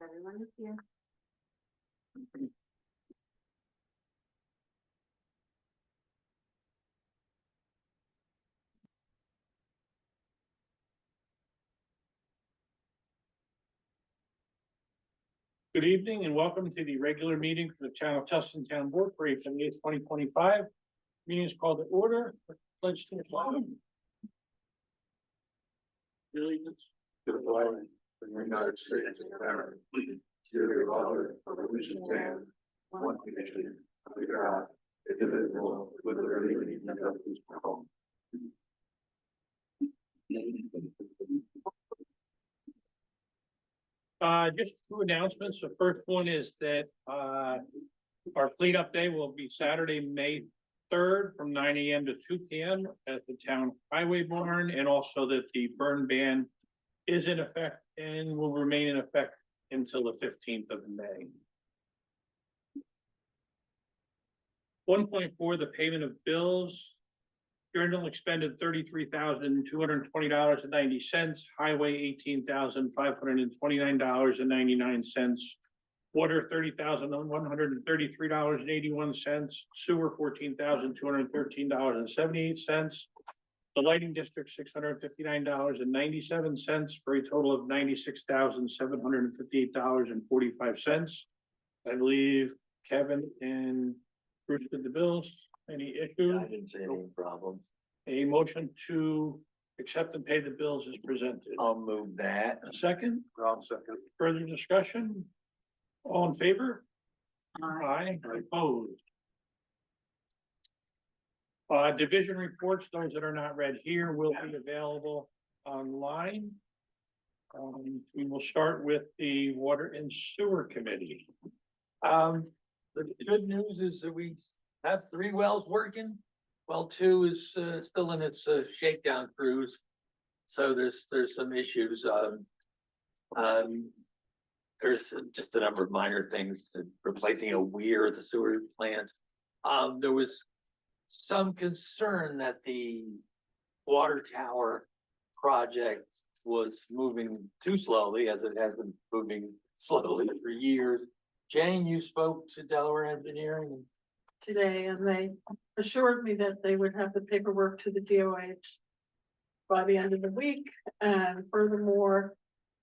Everyone is here. Good evening and welcome to the regular meeting for the Town of Tustin Town Board for April 8th, 2025. Meeting is called to order. Pledge to the flag. Allegiance To the flag of the United States of America, to the republic for which it stands, one nation, under God, indivisible, with liberty and justice for all. Just two announcements. The first one is that our cleanup day will be Saturday, May 3rd from 9 a.m. to 2 p.m. at the town highway barn, and also that the burn ban is in effect and will remain in effect until the 15th of May. 1.4, the payment of bills. General expended $33,220.90. Highway $18,529.99. Water $30,133.81. Sewer $14,213.78. The lighting district $659.97 for a total of $96,758.45. I believe Kevin and Bruce did the bills. Any issues? I didn't see any problem. A motion to accept and pay the bills is presented. I'll move that. A second, I'll second. further discussion? All in favor? Aye. Opposed? Division reports, those that are not read here will be available online. We will start with the Water and Sewer Committee. The good news is that we have 3 wells working. Well, 2 is still in its shakedown cruise. So there's some issues. There's just a number of minor things, replacing a weir at the sewer plant. There was some concern that the water tower project was moving too slowly, as it has been moving slowly for years. Jane, you spoke to Delaware Engineering. Today, and they assured me that they would have the paperwork to the DOH by the end of the week. And furthermore,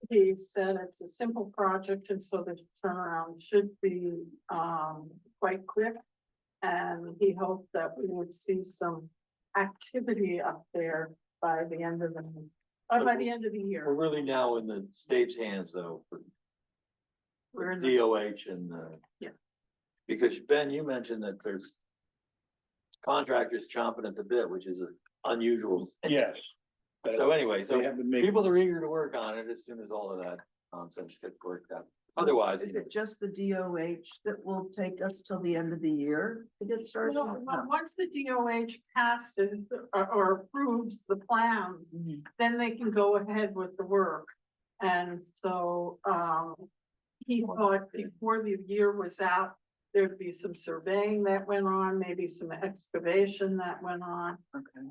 he said it's a simple project, and so the turnaround should be quite quick. And he hoped that we would see some activity up there by the end of the year. We're really now in the state's hands, though, for We're in the, DOH and Yeah. Because Ben, you mentioned that there's contractors chomping at the bit, which is unusual. Yes. So anyway, They have been making, people are eager to work on it as soon as all of that nonsense gets worked out. Otherwise, Is it just the DOH that will take us till the end of the year to get started? no, once the DOH passes or approves the plans, then they can go ahead with the work. And so, he thought before the year was out, there'd be some surveying that went on, maybe some excavation that went on. Okay.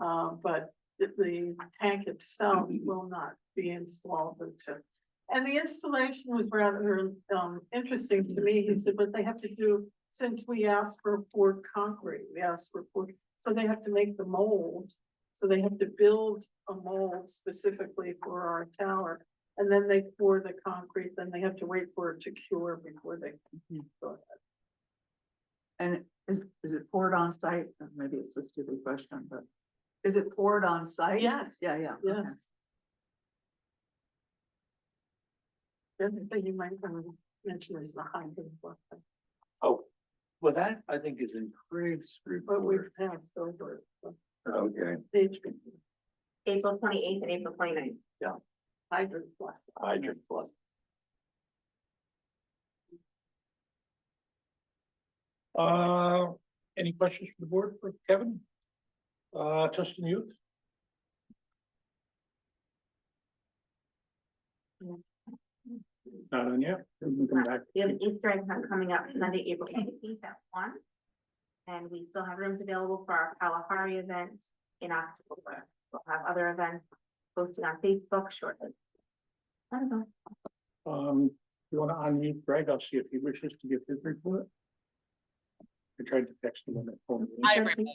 But the tank itself will not be installed until. And the installation was rather, interesting to me. He said, but they have to do, since we asked for poured concrete, so they have to make the mold. So they have to build a mold specifically for our tower. And then they pour the concrete, then they have to wait for it to cure before they can go ahead. And is it poured on site? Maybe it's a stupid question, but is it poured on site? Yes. Yeah, yeah. Yes. okay. The other thing you might want to mention is the hydrant, oh, well, that I think is in Craig's but we've report. passed over it. So Okay. page April 28th and April 29th. hydrant flush. Hydrant flood. any questions from the board for Kevin? Tustin Youth? Not on yet. We can come back. We have an Easter egg hunt coming up Sunday, April 18th at 1. And we still have rooms available for our Kalahari event in October. We'll have other events posted on Facebook shortly. I don't know. You wanna unmute Greg? I'll see if he wishes to give his report. I tried to text him on that phone. Hi, everybody.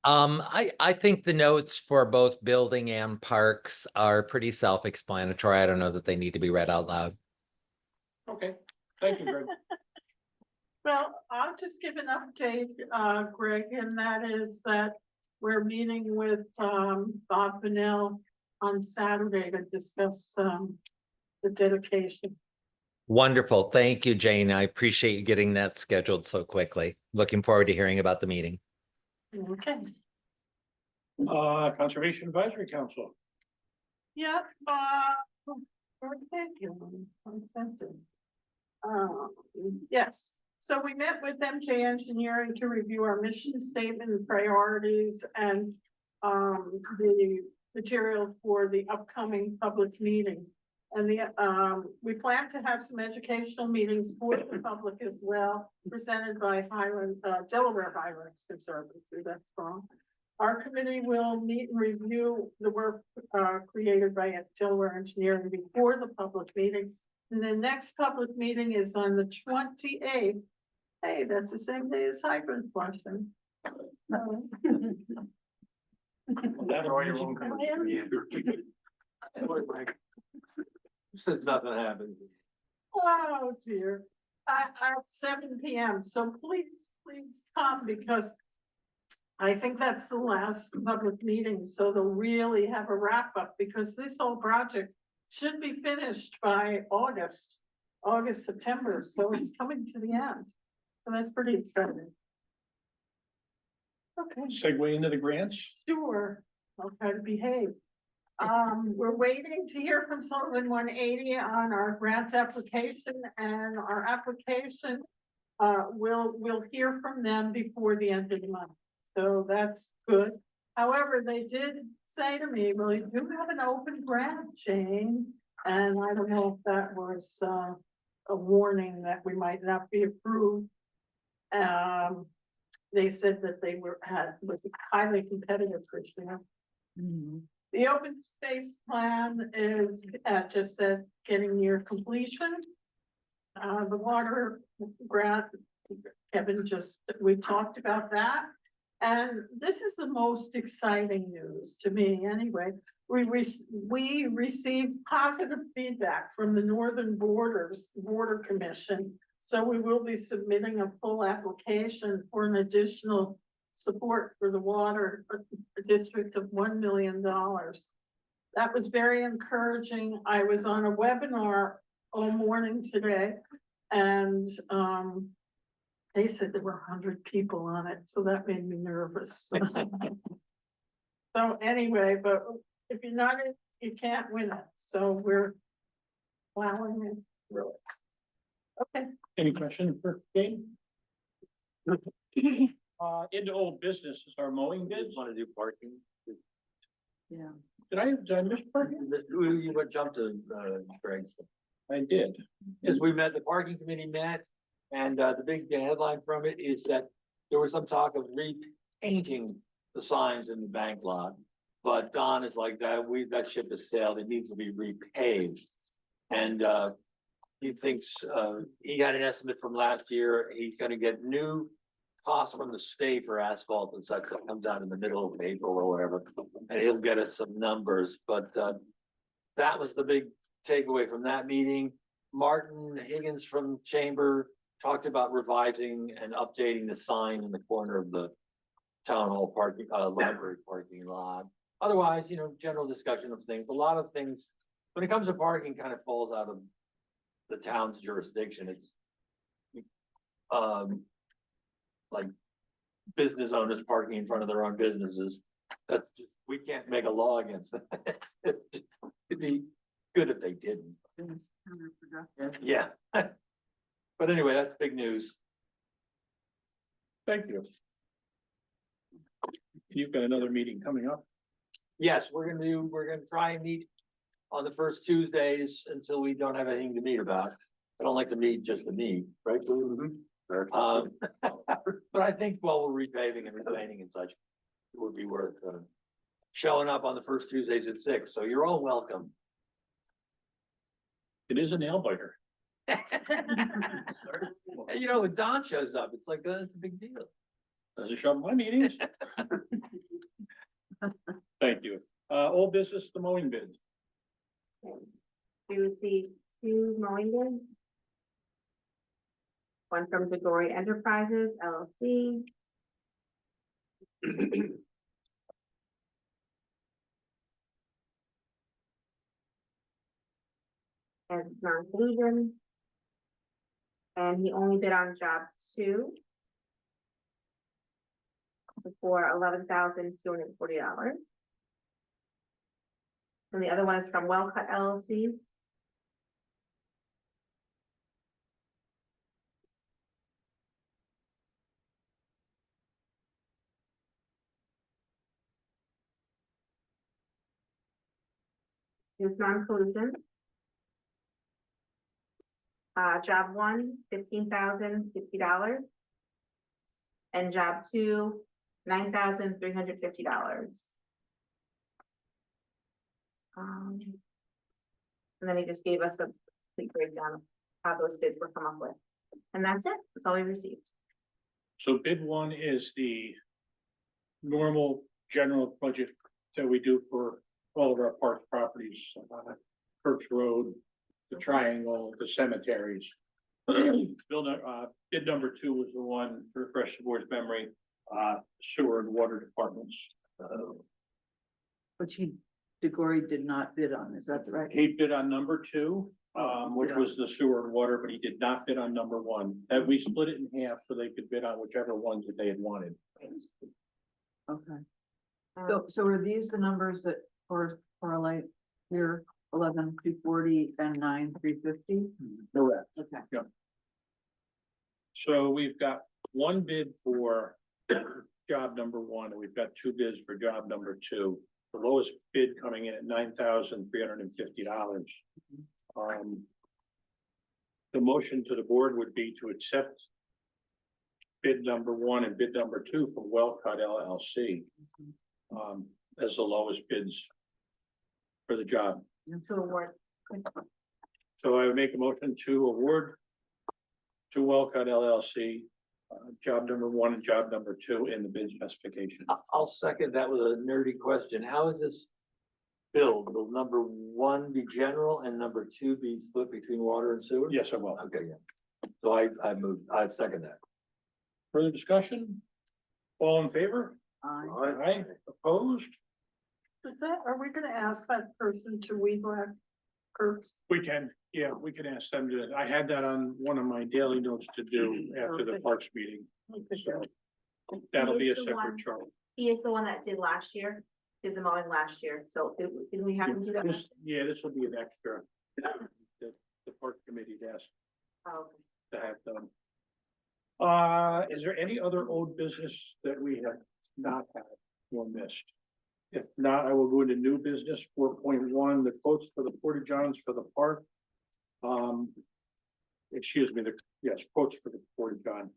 I think the notes for both building and parks are pretty self-explanatory. I don't know that they need to be read out loud. Okay, thank you, Greg. Well, I'll just give an update, Greg, and that is that we're meeting with, Bob Vanel on Saturday to discuss, the dedication. Wonderful. Thank you, Jane. I appreciate you getting that scheduled so quickly. Looking forward to hearing about the meeting. Okay. Conservation Advisory Council. Yep, thank you. Yes, so we met with MJ Engineering to review our mission statement and priorities and the material for the upcoming public meeting. And we plan to have some educational meetings for the public as well, presented by Delaware Highlands Conservancy, that's wrong. Our committee will meet and review the work created by Delaware Engineering before the public meeting. And the next public meeting is on the 28th. Hey, that's the same day as hybrid flushing. Says nothing happened. Oh, dear. At 7 PM. So please come because I think that's the last public meeting. So they'll really have a wrap up because this whole project should be finished by August, September. So it's coming to the end. So that's pretty exciting. Okay. Segue into the grants. Sure, I'll try to behave. We're waiting to hear from Sullivan 180 on our grant application and our application. We'll hear from them before the end of the month. So that's good. However, they did say to me, well, you do have an open grant, Jane. And I don't know if that was a warning that we might not be approved. They said that they was highly competitive, Christina. The open space plan is, just said, getting near completion. The water grant, Kevin we talked about that. And this is the most exciting news to me anyway. We received positive feedback from the Northern Border Commission. So we will be submitting a full application for an additional support for the water district of $1 million. That was very encouraging. I was on a webinar all morning today and they said there were 100 people on it. So that made me nervous. So anyway, but if you're not in, you can't win it. So we're plowing it through it. Okay. Any questions for Jane? Into old business is our mowing bids. Want to do parking? Yeah. Did I miss parking? You would jump to Greg. I did. As we met, the parking committee met, and the big headline from it is that there was some talk of repainting the signs in the bank lot. But Don is like that ship has sailed, it needs to be repaved. And he thinks he got an estimate from last year, he's gonna get new costs from the state for asphalt and such that comes out in the middle of April or whatever. And he'll get us some numbers, but that was the big takeaway from that meeting. Martin Higgins from Chamber talked about revising and updating the sign in the corner of the town hall parking, library parking lot. Otherwise, general discussion of things. A lot of things, when it comes to parking, kind of falls out of the town's jurisdiction. It's like business owners parking in front of their own businesses. That's just, we can't make a law against that. It'd be good if they didn't. It's counterproductive. Yeah. But anyway, that's big news. Thank you. You've got another meeting coming up. Yes, we're gonna try and meet on the first Tuesdays until we don't have anything to meet about. I don't like to meet just to meet, right? But I think while we're repaving and repainting and such, it would be worth showing up on the first Tuesdays at 6. So you're all welcome. It is a nail biter. You know, when Don shows up, it's like, it's a big deal. Doesn't show up in my meetings. Thank you. Old business, the mowing bid. We received 2 mowing bids. One from Degori Enterprises LLC. And non-collusion. And he only bid on job 2. For $11,240. And the other one is from Well Cut LLC. It's non-collusion. Job 1, $15,050. And job 2, $9,350. And then he just gave us a complete breakdown of how those bids were come up with. And that's it, that's all we received. So bid 1 is the normal general budget that we do for all of our park properties, Kirk's Road, the Triangle, the cemeteries. Bid number 2 was the one, to refresh the board's memory, sewer and water departments. Which DeGory did not bid on, is that right? He bid on number 2, which was the sewer and water, but he did not bid on number 1. And we split it in half so they could bid on whichever ones that they had wanted. Okay, Um, so are these the numbers that correlate here, 11,240 and 9,350? Correct. Okay. So we've got 1 bid for job number 1, and we've got 2 bids for job number 2. The lowest bid coming in at $9,350. The motion to the board would be to accept bid number 1 and bid number 2 from Well Cut LLC as the lowest bids for the job. To award. So I would make a motion to award to Well Cut LLC, job number 1 and job number 2 in the bid specification. I'll second that with a nerdy question. How is this billed? Will number 1 be general and number 2 be split between water and sewer? Yes, I will. Okay, yeah. So I second that. Further discussion? All in favor? Aye. Opposed? Are we gonna ask that person to weed whack curbs? We can, yeah, we can ask them to, I had that on one of my daily notes to do after the parks meeting. So that'll be a He is the separate one- chart. He is the one that did last year, did the mowing last year, so did we have him do that? This, yeah, this will be an extra. The park committee desk Oh, to have done. Is there any other old business that we have not had or missed? If not, I will go into new business 4.1, the quotes for the porta johns for the park. Excuse me, quotes for the porta john.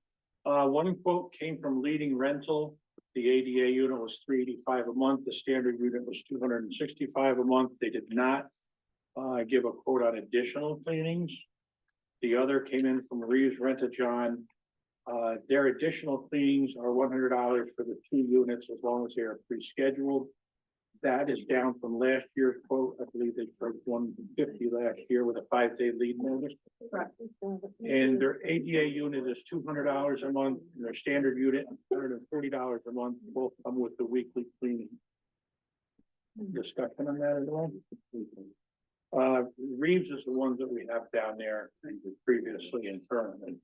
One quote came from Leading Rental. The ADA unit was $385 a month. The standard unit was $265 a month. They did not give a quote on additional cleanings. The other came in from Reeves Rent-A-John. Their additional cleanings are $100 for the 2 units as long as they are pre-scheduled. That is down from last year's quote. I believe they charged $150 last year with a 5-day lead notice. And their ADA unit is $200 a month, and their standard unit is $140 a month, both come with the weekly cleaning. Discussion on that at all? Reeves is the ones that we have down there previously internally.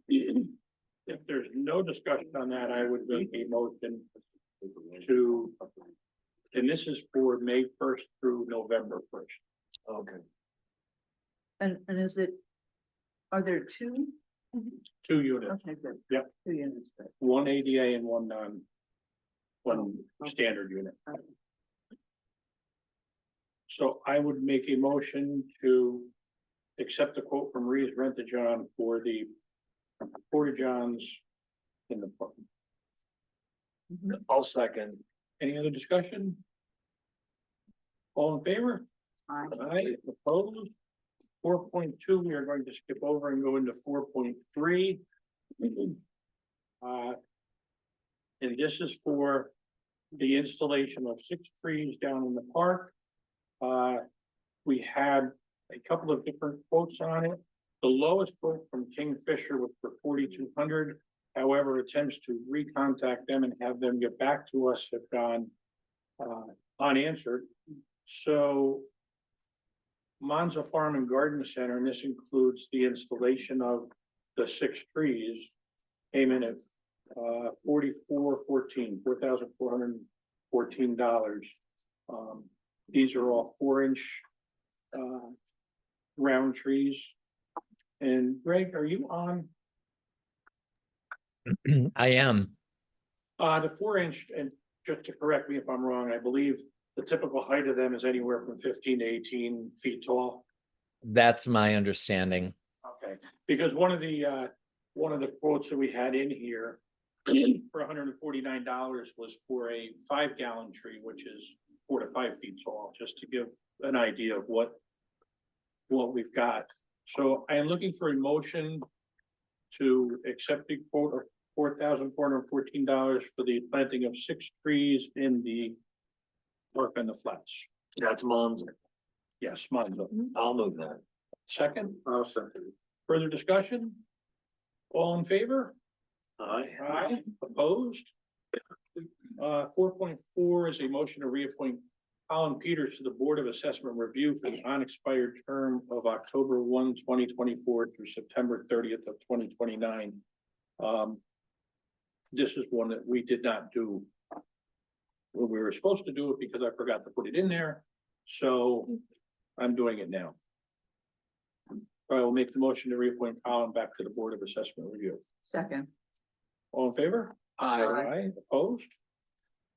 If there's no discussion on that, I would make a motion to, and this is for May 1st through November 1st. Okay. And is it, are there 2? 2 units, Okay, good. Yep. 2 units, good. 1 ADA and one standard unit. So I would make a motion to accept the quote from Reeves Rent-A-John for the porta johns in the park. I'll second. Any other discussion? All in favor? Aye. Aye, opposed? 4.2, we are going to skip over and go into 4.3. And this is for the installation of 6 trees down in the park. We had a couple of different quotes on it. The lowest quote from Kingfisher was for 4,200. However, attempts to recontact them and have them get back to us have gone unanswered. So Monza Farm and Garden Center, and this includes the installation of the 6 trees, came in at $4,414. These are all 4-inch round trees. And Greg, are you on? I am. The 4-inch, and just to correct me if I'm wrong, I believe the typical height of them is anywhere from 15 to 18 feet tall. That's my understanding. Okay, because one of the quotes that we had in here for $149 was for a 5-gallon tree, which is 4 to 5 feet tall, just to give an idea of what we've got. So I am looking for a motion to accept the quote of $4,414 for the planting of 6 trees in the park and the flats. That's Mom's. Yes, Monzo. I'll move that. Second, I'll second. further discussion? All in favor? Aye. Aye, opposed? 4.4 is a motion to reappoint Colin Peters to the Board of Assessment Review for the unexpired term of October 1, 2024 through September 30th of 2029. This is one that we did not do when we were supposed to do it because I forgot to put it in there. So I'm doing it now. I will make the motion to reappoint Colin back to the Board of Assessment Review. Second. All in favor? Aye, opposed?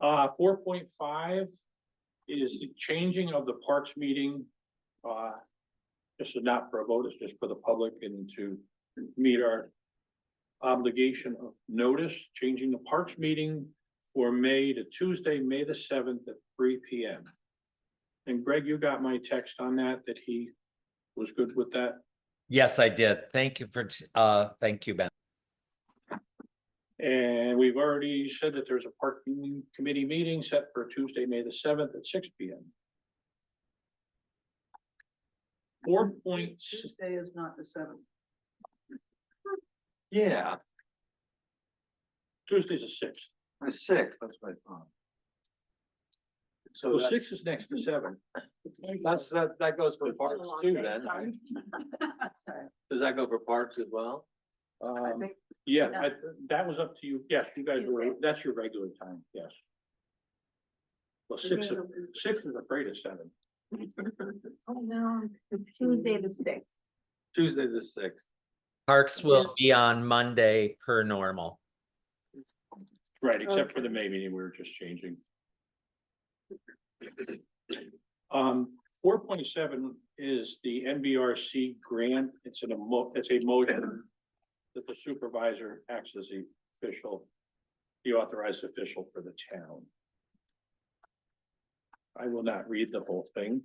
4.5 is the changing of the parks meeting. This is not for a vote, it's just for the public and to meet our obligation of notice, changing the parks meeting for May to Tuesday, May the 7th at 3 p.m. And Greg, you got my text on that he was good with that? Yes, I did. Thank you thank you, Ben. And we've already said that there's a parking committee meeting set for Tuesday, May the 7th at 6 p.m. 4 points. Tuesday is not the 7th. Yeah, Tuesday's the 6th. the 6th, that's what I thought. So 6 is next to 7. That goes for parks too then, right? Does that go for parks as well? I think, Yeah, that was up to you. Yes, you guys were, that's your regular time, yes. Well, 6 is afraid of 7. Oh, no. Tuesday the 6th. Tuesday the 6th. Parks will be on Monday per normal. Right, except for the May meeting, we were just changing. 4.7 is the NBRC grant. It's a motion that the supervisor acts as the authorized official for the town. I will not read the whole thing.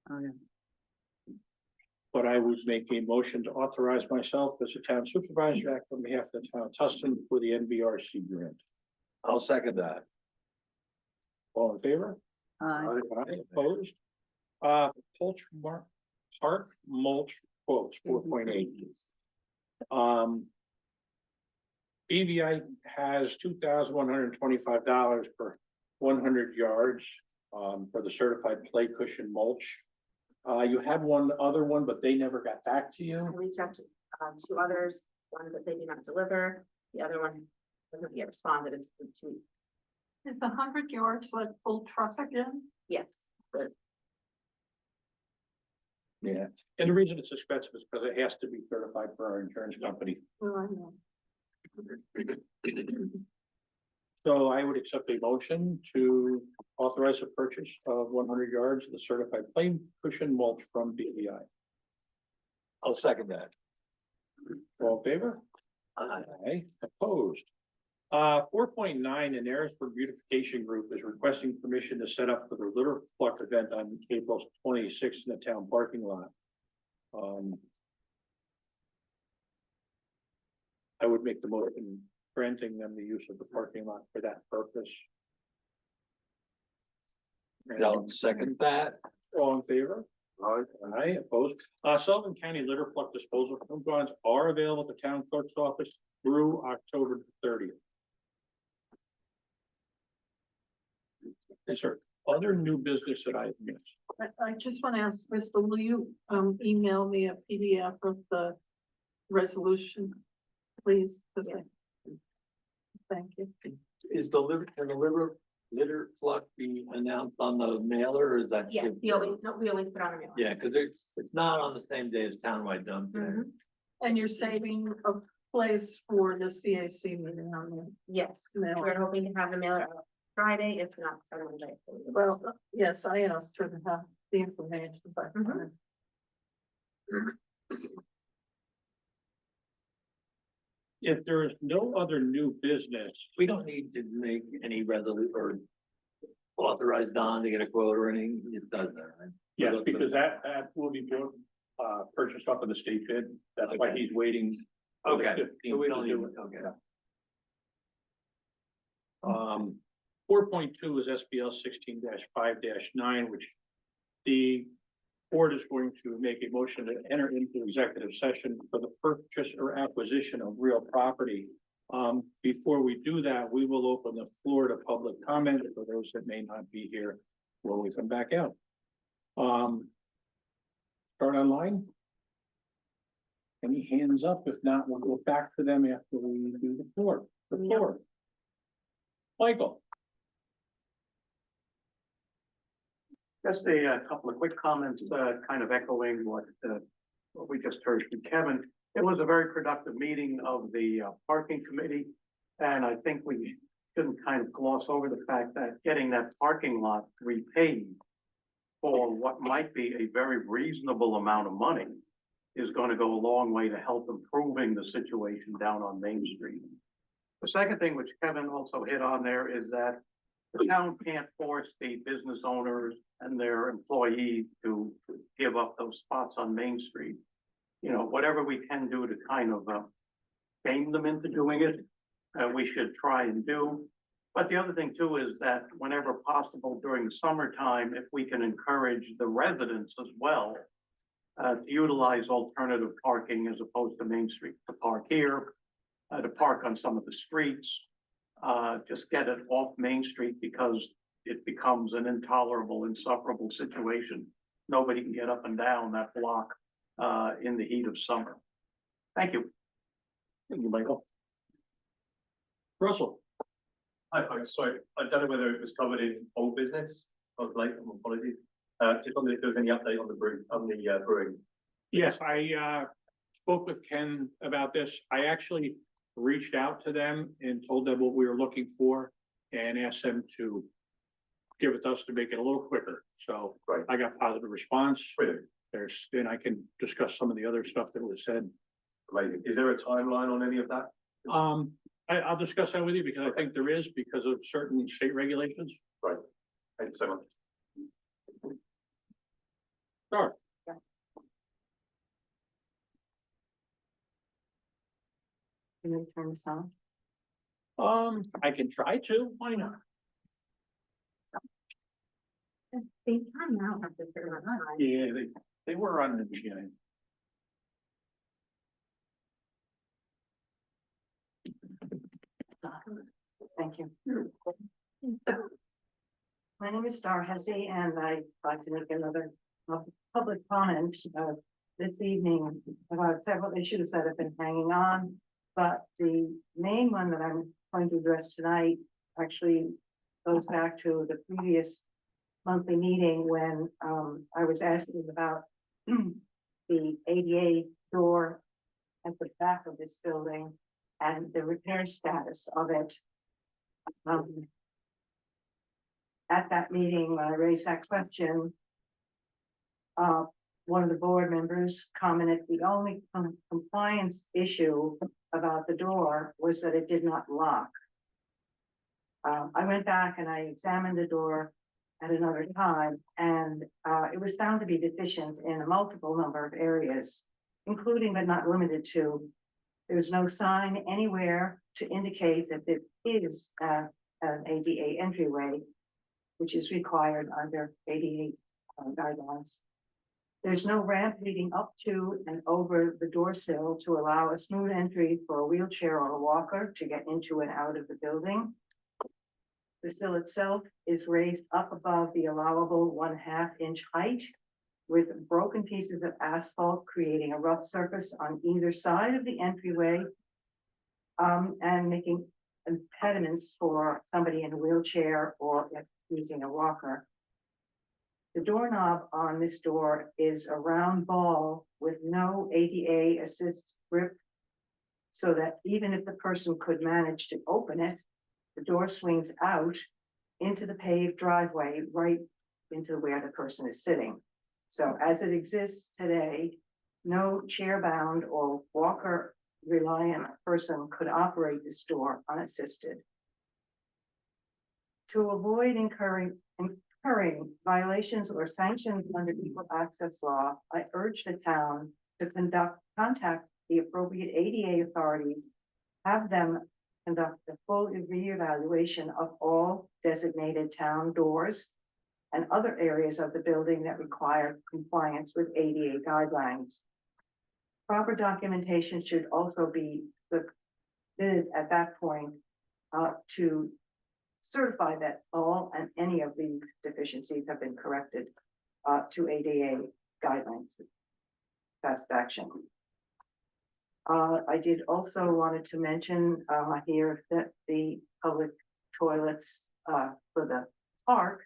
oh, yeah. But I would make a motion to authorize myself as a town supervisor act on behalf of the town of Tustin for the NBRC grant. I'll second that. All in favor? Aye. Aye, opposed? Park mulch quotes, 4.8. BVI has $2,125 per 100 yards, for the certified play cushion mulch. You had one other one, but they never got back to I you. reached out to 2 others, one that they did not deliver, the other one hasn't yet responded in 2 weeks. Is 100 yards like full truck again? Yes, but Yeah, and the reason it's expensive is because it has to be certified for our insurance company. Oh, I know. So I would accept a motion to authorize the purchase of 100 yards of the certified plain cushion mulch from BVI. I'll second that. All in favor? Aye. Aye, opposed. 4.9, the Narrowsburg Beautification Group is requesting permission to set up for the litter pluck event on April 26th in the town parking lot. I would make the motion granting them the use of the parking lot for that purpose. Don't second that. All in favor? Aye. Aye, opposed. Sullivan County litter pluck disposal coupons are available at the town clerk's office through October 30th. Yes, sir. Other new business that I missed. I just want to ask, Crystal, will you email me a PDF of the resolution, please? 'Cause Thank you. Is the litter pluck be announced on the mailer or is that? Yeah, shipped? we always put on a mail. Yeah, because it's not on the same day as townwide dump day. Mhm. And you're saving a place for the CAC meeting on there. Yes, Mail. we're hoping to have the mailer out Friday, if not Sunday. Well, yes, I asked her to have the information, but. Mhm. If there is no other new business, We don't need to make any resolution or authorize Don to get a quote or anything. It does that, right? yes, because that will be purchased off of the state bid. That's why Okay. he's waiting. for the Okay, 15th so we to don't do need, it. okay. 4.2 is SBL 16-5-9, which the board is going to make a motion to enter into executive session for the purchase or acquisition of real property. Before we do that, we will open the floor to public comment for those that may not be here when we come back out. Start online. Any hands up? If not, we'll go back to them after we do the floor. Michael. Just a couple of quick comments, kind of echoing what we just heard from Kevin. It was a very productive meeting of the parking committee. And I think we shouldn't kind of gloss over the fact that getting that parking lot repaid for what might be a very reasonable amount of money is going to go a long way to help improving the situation down on Main Street. The second thing, which Kevin also hit on there, is that the town can't force the business owners and their employees to give up those spots on Main Street. You know, whatever we can do to kind of game them into doing it, we should try and do. But the other thing too is that whenever possible during the summertime, if we can encourage the residents as well to utilize alternative parking as opposed to Main Street, to park here, to park on some of the streets, just get it off Main Street because it becomes an intolerable, insufferable situation. Nobody can get up and down that block in the heat of summer. Thank you. Thank you, Michael. Russell. Hi, folks. Sorry, I don't know whether it was covered in old business. I was late, apologies. Just wondered if there was any update on the brewing. Yes, I spoke with Ken about this. I actually reached out to them and told them what we were looking for and asked them to give it to us to make it a little quicker. So Right. I got positive response. Brilliant. Then I can discuss some of the other stuff that was said. Amazing. Is there a timeline on any of that? I'll discuss that with you because I think there is because of certain state regulations. Right. Thank you so much. Sure. Can you turn this on? I can try to, why not? Same time now, after a certain amount of time. Yeah, they were on in the beginning. Thank you. My name is Star Hesse, and I'd like to make another public comment this evening about several issues that have been hanging on. But the main one that I'm going to address tonight actually goes back to the previous monthly meeting when I was asking about the ADA door at the back of this building and the repair status of it. At that meeting, when I raised that question, one of the board members commented the only compliance issue about the door was that it did not lock. I went back and I examined the door at another time, and it was found to be deficient in a multiple number of areas, including but not limited to, there's no sign anywhere to indicate that it is an ADA entryway, which is required under ADA guidelines. There's no ramp leading up to and over the door sill to allow a smooth entry for a wheelchair or a walker to get into and out of the building. The sill itself is raised up above the allowable 1/2 inch height, with broken pieces of asphalt creating a rough surface on either side of the entryway, and making impediments for somebody in a wheelchair or if using a walker. The doorknob on this door is a round ball with no ADA assist grip, so that even if the person could manage to open it, the door swings out into the paved driveway right into where the person is sitting. So as it exists today, no chair-bound or walker-reliant person could operate this door unassisted. To avoid incurring violations or sanctions under equal access law, I urge the town to contact the appropriate ADA authorities, have them conduct a full reevaluation of all designated town doors and other areas of the building that require compliance with ADA guidelines. Proper documentation should also be submitted at that point to certify that all and any of these deficiencies have been corrected to ADA guidelines satisfaction. I did also wanted to mention here that the public toilets for the park,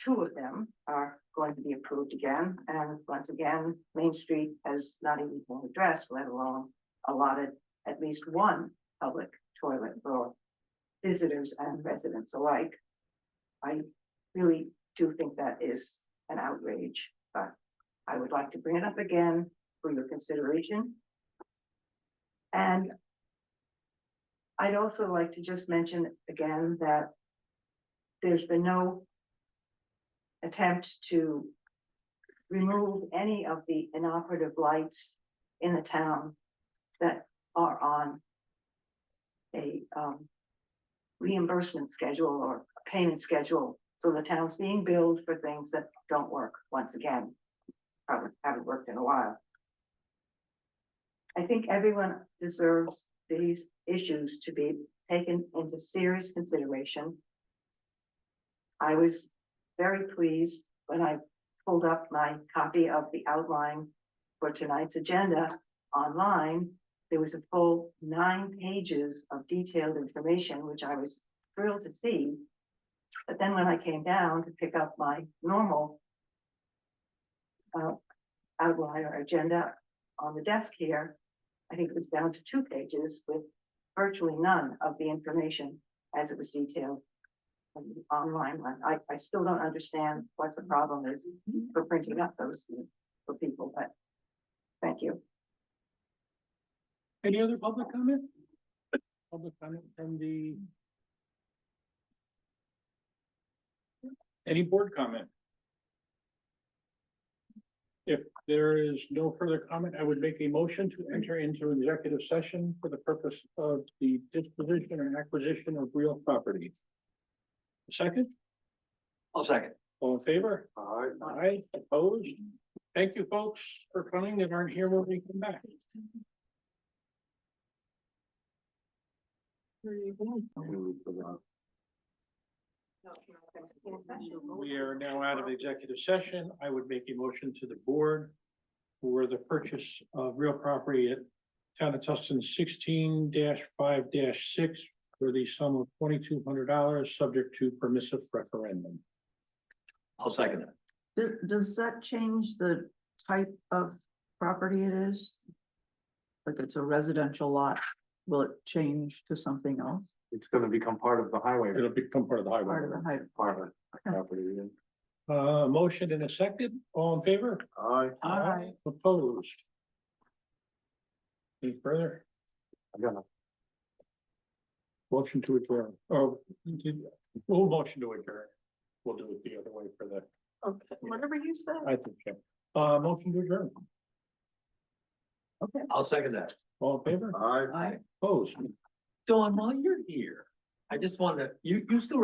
2 of them are going to be approved again. And once again, Main Street has not even been addressed, let alone allotted at least one public toilet for visitors and residents alike. I really do think that is an outrage, but I would like to bring it up again for your consideration. And I'd also like to just mention again that there's been no attempt to remove any of the inoperative lights in the town that are on a reimbursement schedule or a payment schedule. So the town's being billed for things that don't work once again, probably haven't worked in a while. I think everyone deserves these issues to be taken into serious consideration. I was very pleased when I pulled up my copy of the outline for tonight's agenda online. There was a full 9 pages of detailed information, which I was thrilled to see. But then when I came down to pick up my normal outline or agenda on the desk here, I think it was down to 2 pages with virtually none of the information as it was detailed on the online one. I still don't understand what the problem is for printing up those things for people, but thank you. Any other public comment? Public comment from the. Any board comment? If there is no further comment, I would make a motion to enter into executive session for the purpose of the disposition and acquisition of real property. Second, I'll second. all in favor? Aye. Aye, opposed? Thank you, folks, for coming that aren't here when we come back. We are now out of executive session. I would make a motion to the board for the purchase of real property at Town of Tustin 16-5-6 for the sum of $2,200, subject to permissive referendum. I'll second it. Does that change the type of property it is? Like it's a residential lot, will it change to something else? It's gonna become part of the highway. It'll become part of the highway. Part of the height? Part of the property, yeah. Motion and a second, all in favor? Aye. Opposed? Any further? I got Motion to adjourn, oh, we'll motion to adjourn. We'll do it the other way for the, Okay, whatever you said. I think, so. Motion to adjourn, I'll second that. all in favor? I. Opposed? Dawn, while you're here, I just wanted to, you still